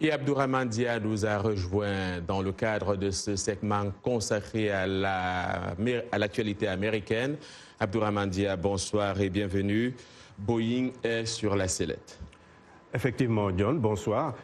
Et Abdourahmane Dia nous a rejoint dans le cadre de ce segment consacré à l'actualité américaine. Abdourahmane Dia, bonsoir et bienvenue. Boeing est sur la sellette. Effectivement, John, bonsoir.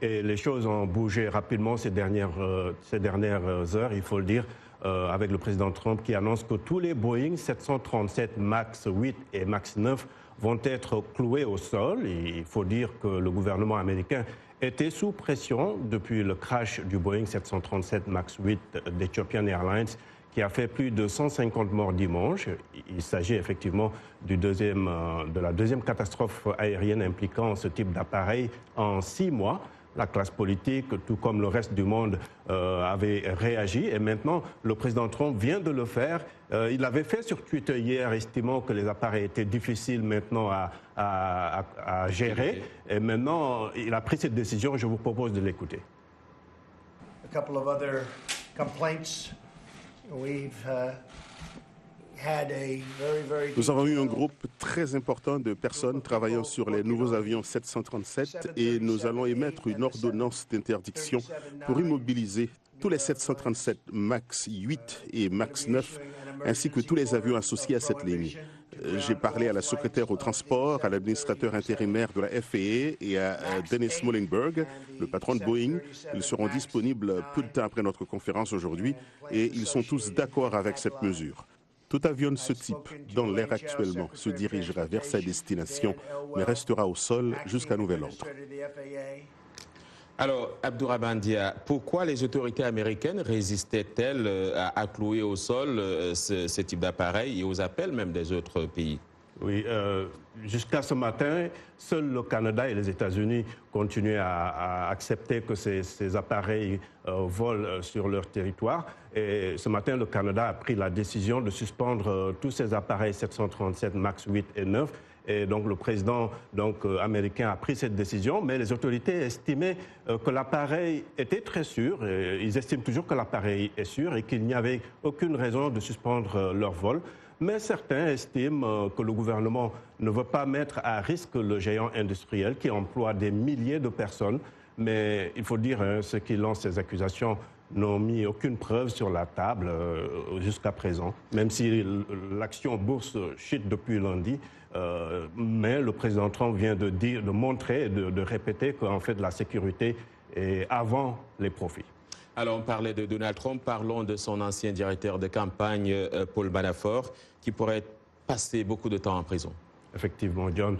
Et les choses ont bougé rapidement ces dernières heures, il faut le dire, avec le président Trump qui annonce que tous les Boeing 737 MAX 8 et MAX 9 vont être cloués au sol. Et il faut dire que le gouvernement américain était sous pression depuis le crash du Boeing 737 MAX 8 d'Ethiopian Airlines qui a fait plus de 150 morts dimanche. Il s'agit effectivement de la deuxième catastrophe aérienne impliquant ce type d'appareil en 6 mois. La classe politique, tout comme le reste du monde, avait réagi. Et maintenant, le président Trump vient de le faire. Il l'avait fait sur Twitter hier, estimant que les appareils étaient difficiles maintenant à gérer. Et maintenant, il a pris cette décision. Je vous propose de l'écouter. A couple of other complaints. Nous avons eu un groupe très important de personnes travaillant sur les nouveaux avions 737 et nous allons émettre une ordonnance d'interdiction pour immobiliser tous les 737 MAX 8 et MAX 9 ainsi que tous les avions associés à cette ligne. J'ai parlé à la secrétaire au transport, à l'administrateur intérimaire de la FAA et à Dennis Muilenburg, le patron de Boeing. Ils seront disponibles peu de temps après notre conférence aujourd'hui et ils sont tous d'accord avec cette mesure. Tout avion de ce type, dans l'air actuellement, se dirigera vers sa destination, mais restera au sol jusqu'à nouvel ordre. Alors, Abdourahmane Dia, pourquoi les autorités américaines résistaient-elles à clouer au sol ce type d'appareil et aux appels même des autres pays? Oui, jusqu'à ce matin, seuls le Canada et les États-Unis continuaient à accepter que ces appareils volent sur leur territoire. Et ce matin, le Canada a pris la décision de suspendre tous ces appareils 737 MAX 8 et 9. Et donc le président américain a pris cette décision, mais les autorités estimaient que l'appareil était très sûr. Ils estiment toujours que l'appareil est sûr et qu'il n'y avait aucune raison de suspendre leur vol. Mais certains estiment que le gouvernement ne veut pas mettre à risque le géant industriel qui emploie des milliers de personnes. Mais il faut dire, ceux qui lancent ces accusations n'ont mis aucune preuve sur la table jusqu'à présent, même si l'action bourse chute depuis lundi. Mais le président Trump vient de montrer et de répéter qu'en fait la sécurité est avant les profits. Alors, on parlait de Donald Trump, parlons de son ancien directeur de campagne, Paul Manafort, qui pourrait passer beaucoup de temps en prison. Effectivement, John.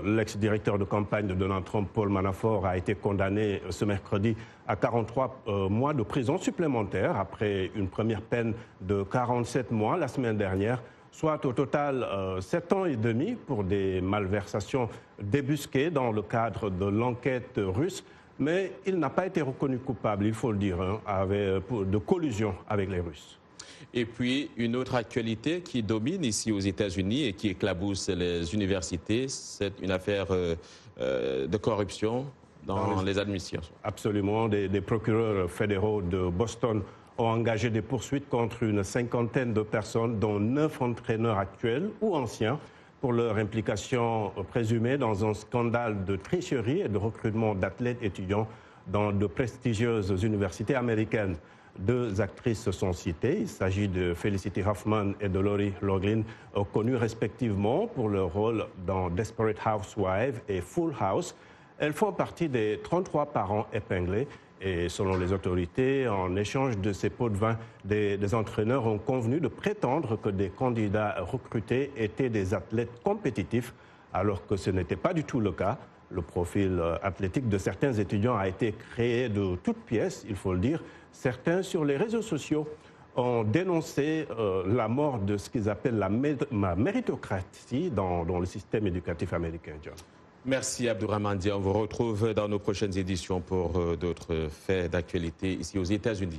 L'ex-directeur de campagne de Donald Trump, Paul Manafort, a été condamné ce mercredi à 43 mois de prison supplémentaire après une première peine de 47 mois la semaine dernière, soit au total 7 ans et demi pour des malversations débusquées dans le cadre de l'enquête russe. Mais il n'a pas été reconnu coupable, il faut le dire, de collusion avec les Russes. Et puis, une autre actualité qui domine ici aux États-Unis et qui éclabousse les universités, c'est une affaire de corruption dans les administrations. Absolument. Des procureurs fédéraux de Boston ont engagé des poursuites contre une cinquantaine de personnes, dont 9 entraîneurs actuels ou anciens, pour leur implication présumée dans un scandale de tricherie et de recrutement d'athlètes étudiants dans de prestigieuses universités américaines. 2 actrices sont citées. Il s'agit de Felicity Huffman et de Lori Loughlin, connues respectivement pour leur rôle dans Desperate Housewives et Full House. Elles font partie des 33 parents épinglés. Et selon les autorités, en échange de ces pots de vin, des entraîneurs ont convenu de prétendre que des candidats recrutés étaient des athlètes compétitifs, alors que ce n'était pas du tout le cas. Le profil athlétique de certains étudiants a été créé de toutes pièces, il faut le dire. Certains, sur les réseaux sociaux, ont dénoncé la mort de ce qu'ils appellent la méritocratie dans le système éducatif américain, John. Merci Abdourahmane Dia. On vous retrouve dans nos prochaines éditions pour d'autres faits d'actualité ici aux États-Unis.